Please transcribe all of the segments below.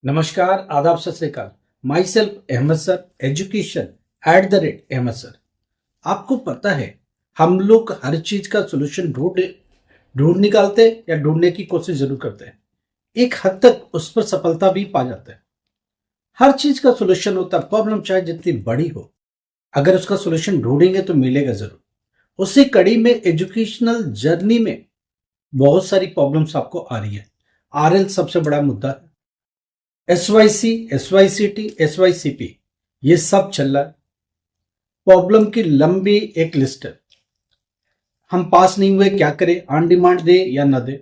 नमस्कार, आदाब, Sat Sri Akal. Myself Ahmed sir, education @Ahmed sir. आपको पता है हम लोग हर चीज का सोल्यूशन ढूंढ निकालते हैं या ढूंढने की कोशिश जरूर करते हैं। एक हद तक उस पर सफलता भी पा जाते हैं। हर चीज का सोल्यूशन होता है, प्रॉब्लम चाहे जितनी बड़ी हो, अगर उसका सोल्यूशन ढूंढेंगे तो मिलेगा जरूर। उसी कड़ी में एजुकेशनल जर्नी में बहुत सारी प्रॉब्लम्स आपको आ रही है। आरएल सबसे बड़ा मुद्दा है। SYC, SYCT, SYCP ये सब चल रहा है। प्रॉब्लम की लंबी एक लिस्ट है। हम पास नहीं हुए, क्या करें? ऑन डिमांड दे या न दे,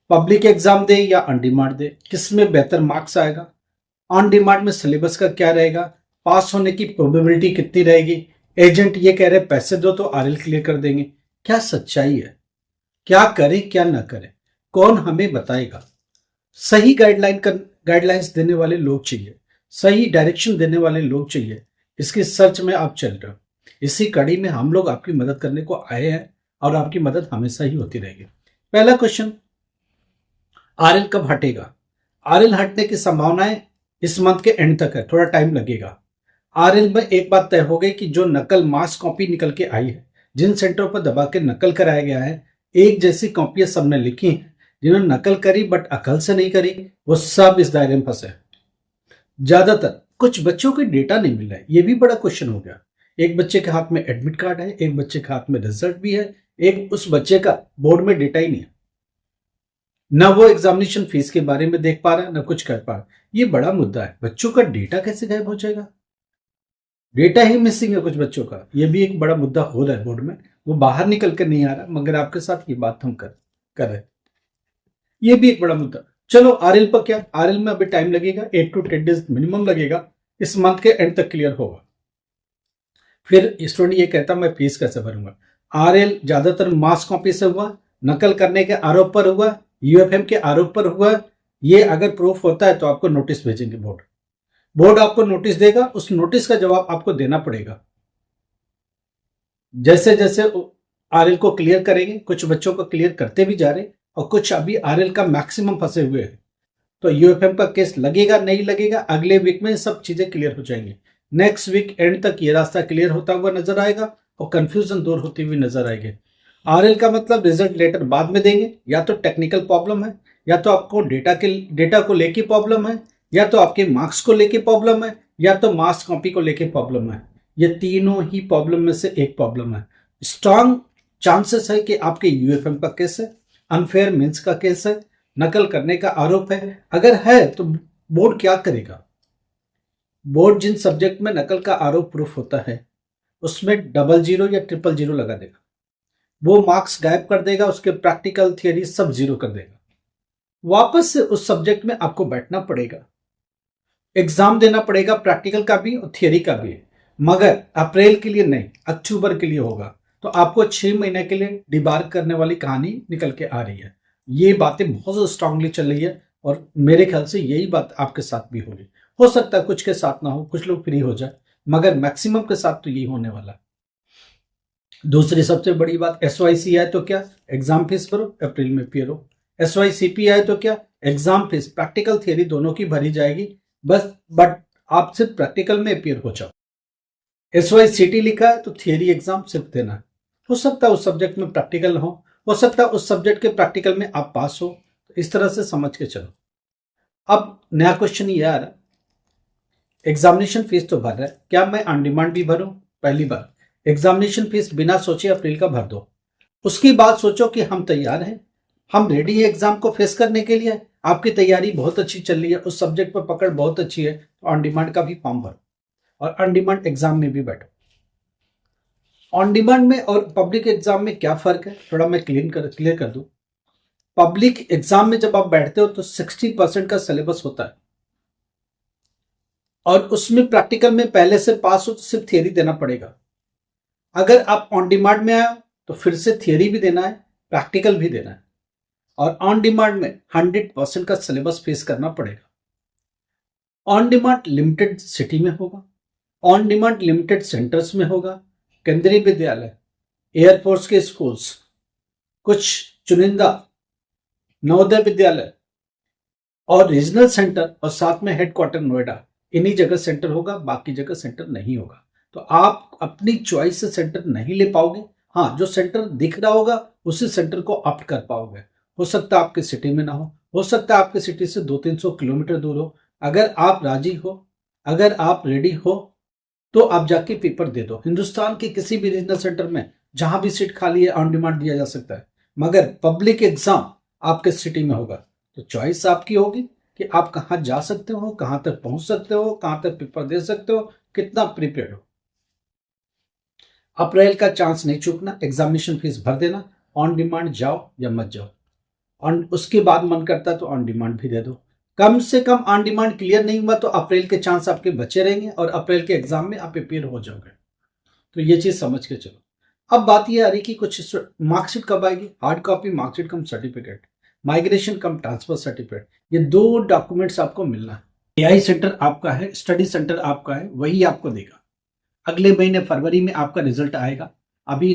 पब्लिक एग्जाम दे या ऑन डिमांड दे, किस में बेहतर मार्क्स आएगा, ऑन डिमांड में सिलेबस का क्या रहेगा, पास होने की प्रोबेबिलिटी कितनी रहेगी। एजेंट ये कह रहे पैसे दो तो आरएल क्लियर कर देंगे। क्या सच्चाई है? क्या करें क्या ना करें, कौन हमें बताएगा? सही गाइडलाइंस देने वाले लोग चाहिए, सही डायरेक्शन देने वाले लोग चाहिए। इसकी सर्च में आप चल रहे हो। इसी कड़ी में हम लोग आपकी मदद करने को आए हैं और आपकी मदद हमेशा ही होती रहेगी। पहला क्वेश्चन, आरएल कब हटेगा? आरएल हटने की संभावनाएं इस मंथ के एंड तक है, थोड़ा टाइम लगेगा। आरएल में एक बात तय हो गई कि जो नकल मास कॉपी निकल के आई है, जिन सेंटरों पर दबा के नकल कराया गया है, एक जैसी कॉपियां सबने लिखी हैं, जिन्होंने नकल करी बट अकल से नहीं करी, वो सब इस दायरे में फंसे। ज्यादातर कुछ बच्चों को डेटा नहीं मिल रहा है, ये भी बड़ा क्वेश्चन हो गया। एक बच्चे के हाथ में एडमिट कार्ड है, एक बच्चे के हाथ में रिजल्ट भी है, एक उस बच्चे का बोर्ड में डेटा ही नहीं है। न वो एग्जामिनेशन फीस के बारे में देख पा रहा है, न कुछ कर पा रहा। ये बड़ा मुद्दा है। बच्चों का डेटा कैसे गायब हो जाएगा? डेटा ही मिसिंग है कुछ बच्चों का। ये भी एक बड़ा मुद्दा हो रहा है बोर्ड में, वो बाहर निकल कर नहीं आ रहा, मगर आपके साथ ये बात हम कर रहे हैं। ये भी एक बड़ा मुद्दा। चलो आरएल पर क्या? आरएल में अभी टाइम लगेगा, 8 to 10 डेज मिनिमम लगेगा। इस मंथ के एंड तक क्लियर होगा। फिर स्टूडेंट ये कहता मैं फीस कैसे भरूंगा? आरएल ज्यादातर मास कॉपी से हुआ, नकल करने के आरोप पर हुआ, यूएफएम के आरोप पर हुआ। ये अगर प्रूफ होता है तो आपको नोटिस भेजेंगे बोर्ड आपको नोटिस देगा, उस नोटिस का जवाब आपको देना पड़ेगा। जैसे जैसे आरएल को क्लियर करेंगे, कुछ बच्चों को क्लियर करते भी जा रहे और कुछ अभी आरएल का मैक्सिमम फंसे हुए हैं। तो यूएफएम का केस लगेगा नहीं लगेगा, अगले वीक में सब चीजें क्लियर हो जाएंगी। नेक्स्ट वीक एंड तक ये रास्ता क्लियर होता हुआ नजर आएगा और कंफ्यूजन दूर होती हुई नजर आएगी। आरएल का मतलब रिजल्ट लेटर बाद में देंगे, या तो टेक्निकल प्रॉब्लम है, या तो आपको डेटा को लेके प्रॉब्लम है, या तो आपके मार्क्स को लेके प्रॉब्लम है, या तो मार्क्स कॉपी को लेके प्रॉब्लम है। ये तीनों ही प्रॉब्लम में से एक प्रॉब्लम है। स्ट्रांग चांसेस है कि आपके यूएफएम का केस है, अनफेयर मीन्स का केस है, नकल करने का आरोप है। अगर है तो बोर्ड क्या करेगा? बोर्ड जिन सब्जेक्ट में नकल का आरोप प्रूफ होता है उसमें 00 या 000 लगा देगा। वो मार्क्स गायब कर देगा, उसके प्रैक्टिकल थियरी सब जीरो कर देगा। वापस से उस सब्जेक्ट में आपको बैठना पड़ेगा, एग्जाम देना पड़ेगा, प्रैक्टिकल का भी और थियरी का भी। मगर अप्रैल के लिए नहीं, अक्टूबर के लिए होगा। तो आपको 6 महीने के लिए डिबार करने वाली कहानी निकल के आ रही है। ये बातें बहुत स्ट्रांगली चल रही है और मेरे ख्याल से यही बात आपके साथ भी होगी। हो सकता है कुछ के साथ ना हो, कुछ लोग फ्री हो जाए, मगर मैक्सिमम के साथ तो यही होने वाला है। दूसरी सबसे बड़ी बात, SYC आए तो क्या? एग्जाम फीस भरो, अप्रैल में क्लियर हो। SYCP आए तो क्या? एग्जाम फीस, प्रैक्टिकल थियरी दोनों की भरी जाएगी, बस बट आप सिर्फ प्रैक्टिकल में अपियर हो जाओ। SYCT लिखा है तो थियरी एग्जाम सिर्फ देना है। हो सकता है उस सब्जेक्ट में प्रैक्टिकल हो सकता है उस सब्जेक्ट के प्रैक्टिकल में आप पास हो। तो इस तरह से समझ के चलो। अब नया क्वेश्चन ये आ रहा है, एग्जामिनेशन फीस तो भर रहा है, क्या मैं ऑन डिमांड भी भरूं? पहली बार एग्जामिनेशन फीस बिना सोचे अप्रैल का भर दो। उसकी बात सोचो कि हम तैयार हैं, हम रेडी है एग्जाम को फेस करने के लिए। आपकी तैयारी बहुत अच्छी चल रही है, उस सब्जेक्ट पर पकड़ बहुत अच्छी है, तो ऑन डिमांड का भी फॉर्म भरो और ऑन डिमांड एग्जाम में भी बैठो। ऑन डिमांड में और पब्लिक एग्जाम में क्या फर्क है, थोड़ा मैं क्लियर कर दूं। पब्लिक एग्जाम में जब आप बैठते हो तो 60% का सिलेबस होता है और उसमें प्रैक्टिकल में पहले से पास हो तो सिर्फ थियरी देना पड़ेगा। अगर आप ऑन डिमांड में आए तो फिर से थियरी भी देना है, प्रैक्टिकल भी देना है, और ऑन डिमांड में 100% का सिलेबस फेस करना पड़ेगा। ऑन डिमांड लिमिटेड सिटी में होगा, ऑन डिमांड लिमिटेड सेंटर्स में होगा, केंद्रीय विद्यालय, एयरफोर्स के स्कूल्स, कुछ चुनिंदा नवोदय विद्यालय और रीजनल सेंटर और साथ में हेडक्वार्टर नोएडा, इन्हीं जगह सेंटर होगा, बाकी जगह सेंटर नहीं होगा। तो आप अपनी चॉइस से सेंटर नहीं ले पाओगे। हाँ, जो सेंटर दिख रहा होगा उसी सेंटर को ऑप्ट कर पाओगे। हो सकता है आपके सिटी में ना हो सकता है आपके सिटी से 200-300 किलोमीटर दूर हो। अगर आप राजी हो, अगर आप रेडी हो, तो आप जाके पेपर दे दो। हिंदुस्तान के किसी भी रीजनल सेंटर में जहां भी सीट खाली है ऑन डिमांड दिया जा सकता है, मगर पब्लिक एग्जाम आपके सिटी में होगा। तो चॉइस आपकी होगी कि आप कहाँ जा सकते हो, कहाँ तक पहुंच सकते हो, कहाँ तक पेपर दे सकते हो, कितना प्रिपेयर्ड हो। अप्रैल का चांस नहीं चूकना, एग्जामिनेशन फीस भर देना, ऑन डिमांड जाओ या मत जाओ। ऑन उसके बाद मन करता है तो ऑन डिमांड भी दे दो। कम से कम ऑन डिमांड क्लियर नहीं हुआ तो अप्रैल के चांस आपके बचे रहेंगे और अप्रैल के एग्जाम में आप प्रिपेयर हो जाओगे। तो ये चीज समझ के चलो। अब बात ये आ रही कि कुछ मार्कशीट कब आएगी। हार्ड कॉपी मार्कशीट कम सर्टिफिकेट, माइग्रेशन कम ट्रांसफर सर्टिफिकेट, ये 2 डॉक्यूमेंट्स आपको मिलना है। एआई सेंटर आपका है, स्टडी सेंटर आपका है, वही आपको देगा। अगले महीने फरवरी में आपका रिजल्ट आएगा। अभी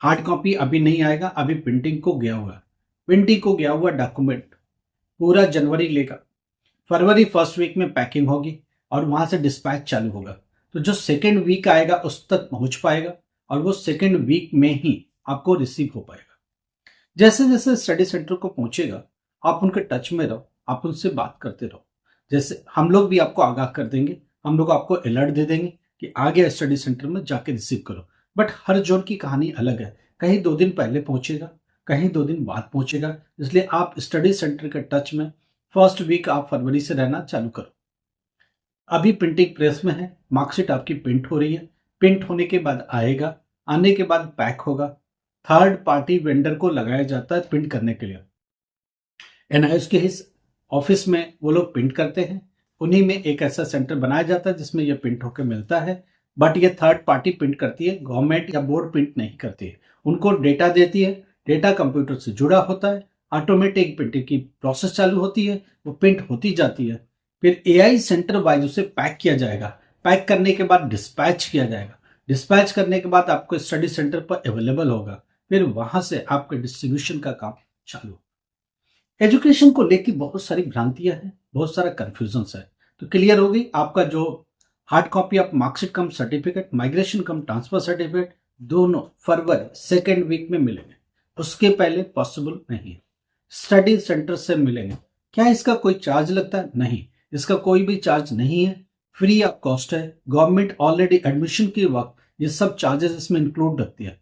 हार्ड कॉपी अभी नहीं आएगा, अभी प्रिंटिंग को गया हुआ, प्रिंटिंग को गया हुआ डॉक्यूमेंट पूरा जनवरी लेगा। फरवरी फर्स्ट वीक में पैकिंग होगी और वहां से डिस्पैच चालू होगा। तो जो सेकेंड वीक आएगा उस तक पहुंच पाएगा और वो सेकेंड वीक में ही आपको रिसीव हो पाएगा। जैसे जैसे स्टडी सेंटर को पहुंचेगा आप उनके टच में रहो, आप उनसे बात करते रहो। जैसे हम लोग भी आपको आगाह कर देंगे, हम लोग आपको अलर्ट दे देंगे कि आगे स्टडी सेंटर में जाके रिसीव करो। बट हर जोन की कहानी अलग है, कहीं 2 दिन पहले पहुंचेगा, कहीं 2 दिन बाद पहुंचेगा। इसलिए आप स्टडी सेंटर के टच में फर्स्ट वीक आप फरवरी से रहना चालू करो। अभी प्रिंटिंग प्रेस में है, मार्कशीट आपकी प्रिंट हो रही है, प्रिंट होने के बाद आएगा, आने के बाद पैक होगा। थर्ड पार्टी वेंडर को लगाया जाता है प्रिंट करने के लिए। एनआईएस के इस ऑफिस में वो लोग प्रिंट करते हैं, उन्हीं में एक ऐसा सेंटर बनाया जाता है जिसमें ये प्रिंट होकर मिलता है। बट ये थर्ड पार्टी प्रिंट करती है, गवर्नमेंट या बोर्ड प्रिंट नहीं करती है। उनको डेटा देती है, डेटा कंप्यूटर से जुड़ा होता है, ऑटोमेटिक प्रिंटिंग की प्रोसेस चालू होती है, वो प्रिंट होती जाती है। फिर एआई सेंटर वाइज उसे पैक किया जाएगा, पैक करने के बाद डिस्पैच किया जाएगा, डिस्पैच करने के बाद आपको स्टडी सेंटर पर अवेलेबल होगा। फिर वहां से आपके डिस्ट्रीब्यूशन का काम चालू। एजुकेशन को लेकर बहुत सारी भ्रांतियां हैं, बहुत सारा कंफ्यूजन है। तो क्लियर होगी आपका जो hard copy of marksheet come certificate, migration come transfer certificate, दोनों फरवरी सेकेंड वीक में मिलेंगे, उसके पहले पॉसिबल नहीं है। स्टडी सेंटर से मिलेंगे। क्या इसका कोई चार्ज लगता है? नहीं, इसका कोई भी चार्ज नहीं है, फ्री ऑफ कॉस्ट है। गवर्नमेंट ऑलरेडी एडमिशन के वक्त ये सब चार्जेस इसमें इंक्लूड रखती है।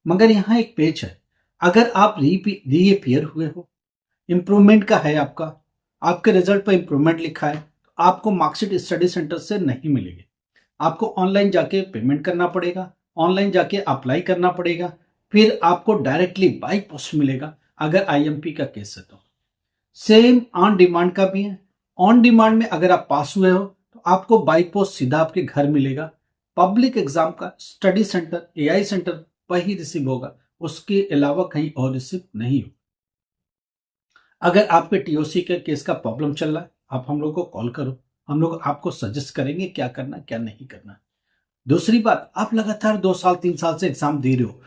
मगर यहाँ एक पेज है, अगर आप रीअपियर हुए हो, इंप्रूवमेंट का है आपका, आपके रिजल्ट पर इंप्रूवमेंट लिखा है, तो आपको मार्कशीट स्टडी सेंटर से नहीं मिलेगी। आपको ऑनलाइन जाके पेमेंट करना पड़ेगा, ऑनलाइन जाके अप्लाई करना पड़ेगा, फिर आपको डायरेक्टली बाई पोस्ट मिलेगा अगर आईएमपी का केस है तो। सेम ऑन डिमांड का भी है। ऑन डिमांड में अगर आप पास हुए हो तो आपको बाई पोस्ट सीधा आपके घर मिलेगा। पब्लिक एग्जाम का स्टडी सेंटर एआई सेंटर पर ही रिसीव होगा, उसके अलावा कहीं और रिसीव नहीं हो। अगर आपके टीओसी के केस का प्रॉब्लम चल रहा है, आप हम लोग को कॉल करो, हम लोग आपको सजेस्ट करेंगे क्या करना क्या नहीं करना। दूसरी बात, आप लगातार 2 साल 3 साल से एग्जाम दे रहे हो,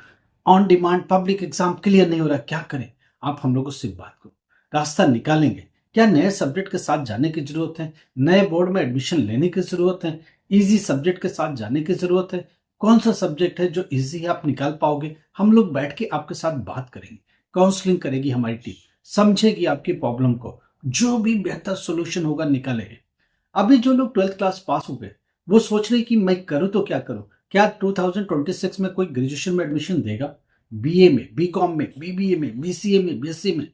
on demand public exam clear नहीं हो रहा, क्या करें? आप हम लोगों से बात करो, रास्ता निकालेंगे। क्या नए सब्जेक्ट के साथ जाने की जरूरत है? नए बोर्ड में एडमिशन लेने की जरूरत है? इजी सब्जेक्ट के साथ जाने की जरूरत है? कौन सा सब्जेक्ट है जो इजी आप निकाल पाओगे? हम लोग बैठ के आपके साथ बात करेंगे, काउंसलिंग करेगी हमारी टीम, समझेगी आपकी प्रॉब्लम को, जो भी बेहतर सोल्यूशन होगा निकालेंगे। अभी जो लोग 12th क्लास पास हो गए वो सोच रहे कि मैं करूं तो क्या करूं। क्या 2026 में कोई ग्रेजुएशन में एडमिशन देगा? बीए में, बीकॉम में, बीबीए में, बीसीए में, बीएससी में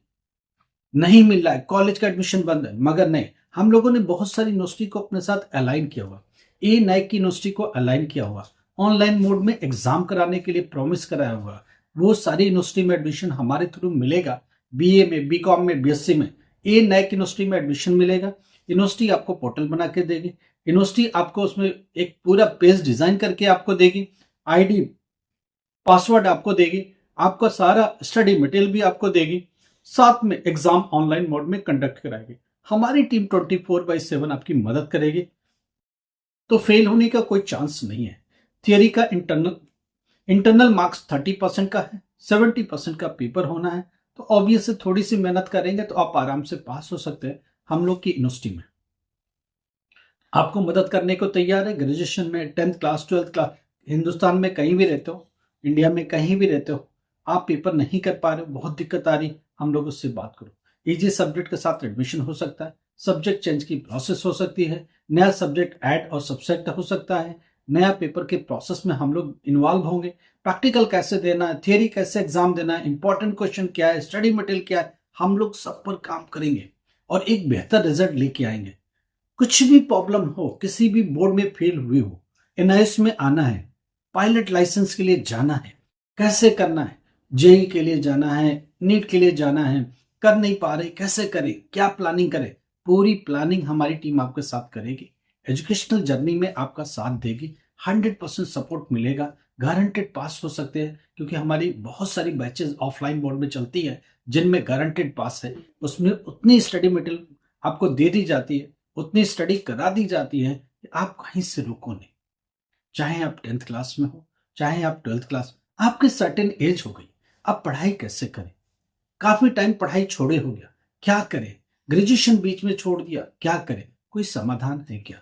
नहीं मिल रहा है, कॉलेज का एडमिशन बंद है। मगर नहीं, हम लोगों ने बहुत सारी यूनिवर्सिटी को अपने साथ अलाइन किया हुआ, ए नाइक की यूनिवर्सिटी को अलाइन किया हुआ, ऑनलाइन मोड में एग्जाम कराने के लिए प्रॉमिस कराया हुआ। वो सारी यूनिवर्सिटी में एडमिशन हमारे थ्रू मिलेगा। बीए में, बीकॉम में, बीएससी में ए नाइक यूनिवर्सिटी में एडमिशन मिलेगा। यूनिवर्सिटी आपको पोर्टल बना के देगी, यूनिवर्सिटी आपको उसमें एक पूरा पेज डिजाइन करके आपको देगी, आईडी पासवर्ड आपको देगी, आपका सारा स्टडी मटेरियल भी आपको देगी, साथ में एग्जाम ऑनलाइन मोड में कंडक्ट कराएगी। हमारी टीम 24/7 आपकी मदद करेगी। तो फेल होने का कोई चांस नहीं है। थियरी का इंटरनल मार्क्स 30% का है, 70% का पेपर होना है। तो ऑब्वियसली थोड़ी सी मेहनत करेंगे तो आप आराम से पास हो सकते हैं। हम लोग की यूनिवर्सिटी में आपको मदद करने को तैयार है। ग्रेजुएशन में 10th class 12th class, Hindustan में कहीं भी रहते हो, इंडिया में कहीं भी रहते हो, आप पेपर नहीं कर पा रहे हो, बहुत दिक्कत आ रही, हम लोग उससे बात करो। इजी सब्जेक्ट के साथ एडमिशन हो सकता है, सब्जेक्ट चेंज की प्रोसेस हो सकती है, नया सब्जेक्ट ऐड और सबसेट हो सकता है, नया पेपर के प्रोसेस में हम लोग इन्वॉल्व होंगे, प्रैक्टिकल कैसे देना है, थियरी कैसे एग्जाम देना है, इंपॉर्टेंट क्वेश्चन क्या है, स्टडी मटेरियल क्या है, हम लोग सब पर काम करेंगे और एक बेहतर रिजल्ट लेके आएंगे। कुछ भी प्रॉब्लम हो, किसी भी बोर्ड में फेल हुई हो, एनआईएस में आना है, पायलट लाइसेंस के लिए जाना है, कैसे करना है, जेई के लिए जाना है, नीट के लिए जाना है, कर नहीं पा रहे, कैसे करें, क्या प्लानिंग करें, पूरी प्लानिंग हमारी टीम आपके साथ करेगी। एजुकेशनल जर्नी में आपका साथ देगी, 100% सपोर्ट मिलेगा, गारंटेड पास हो सकते हैं, क्योंकि हमारी बहुत सारी बैचेस ऑफलाइन मोड में चलती है जिनमें गारंटेड पास है। उसमें उतनी स्टडी मटेरियल आपको दे दी जाती है, उतनी स्टडी करा दी जाती है कि आप कहीं से रुको नहीं। चाहे आप 10th क्लास में हो, चाहे आप 12th क्लास, आपकी सर्टेन एज हो गई, अब पढ़ाई कैसे करें, काफी टाइम पढ़ाई छोड़े हो गया, क्या करें, ग्रेजुएशन बीच में छोड़ दिया, क्या करें, कोई समाधान है क्या?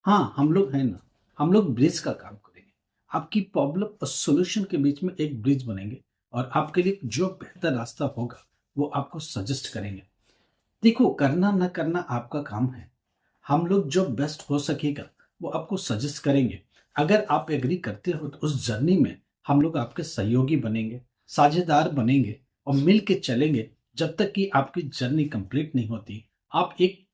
हाँ, हम लोग हैं ना, हम लोग ब्रिज का काम करेंगे, आपकी प्रॉब्लम और सॉल्यूशन के बीच में एक ब्रिज बनेंगे और आपके लिए जो बेहतर रास्ता होगा वो आपको सजेस्ट करेंगे। देखो, करना ना करना आपका काम है, हम लोग जो बेस्ट हो सकेगा वो आपको सजेस्ट करेंगे। अगर आप एग्री करते हो तो उस जर्नी में हम लोग आपके सहयोगी बनेंगे, साझेदार बनेंगे और मिल के चलेंगे जब तक कि आपकी जर्नी कंप्लीट नहीं होती। आप एक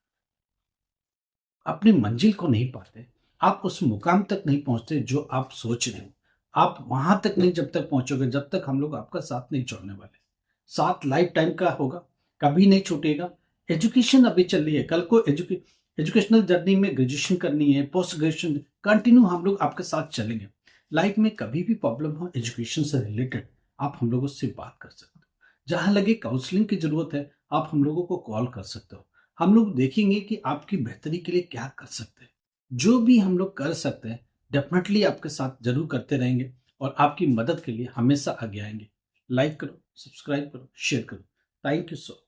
अपनी मंजिल को नहीं पाते, आप उस मुकाम तक नहीं पहुंचते जो आप सोच रहे हो। आप वहां तक नहीं जब तक पहुंचोगे जब तक हम लोग आपका साथ नहीं छोड़ने वाले। साथ लाइफ टाइम का होगा, कभी नहीं छूटेगा। एजुकेशन अभी चल रही है, कल को एजुकेशनल जर्नी में ग्रेजुएशन करनी है, पोस्ट ग्रेजुएशन, कंटिन्यू हम लोग आपके साथ चलेंगे। लाइफ में कभी भी प्रॉब्लम हो एजुकेशन से रिलेटेड, आप हम लोगों से बात कर सकते हो। जहां लगे काउंसलिंग की जरूरत है, आप हम लोगों को कॉल कर सकते हो। हम लोग देखेंगे कि आपकी बेहतरी के लिए क्या कर सकते हैं। जो भी हम लोग कर सकते हैं डेफिनेटली आपके साथ जरूर करते रहेंगे और आपकी मदद के लिए हमेशा आगे आएंगे। लाइक करो, सब्सक्राइब करो, शेयर करो। Thank you so